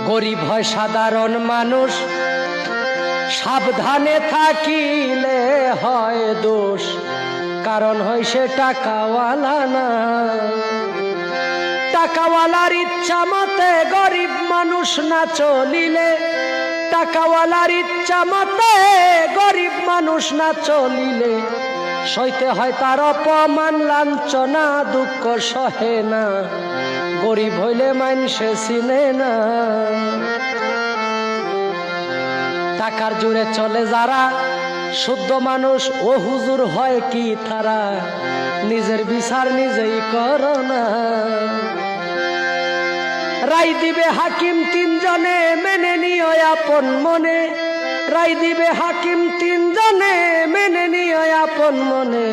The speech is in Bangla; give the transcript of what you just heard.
গরিব হয় সাধারণ মানুষ, সাবধানে থাকিলে হয় দোষ, কারণ হয় সে টাকাওয়ালা না। টাকাওয়ালার ইচ্ছা মতে গরিব মানুষ না চলিলে, টাকাওয়ালার ইচ্ছা মতে গরিব মানুষ না চলিলে সইতে হয় তার অপমান লাঞ্ছনা, দুঃখ সহে না, গরিব হইলে মানুষে চিনে না। টাকার জোরে চলে যারা শুদ্ধ মানুষ, ও হুজুর হয় কি তারা, নিজের বিচার নিজেই করো না। রায় দিবে হাকিম তিনজনে, মেনে নিও আপন মনে, রায় দিবে হাকিম তিনজনে, মেনে নিও আপন মনে।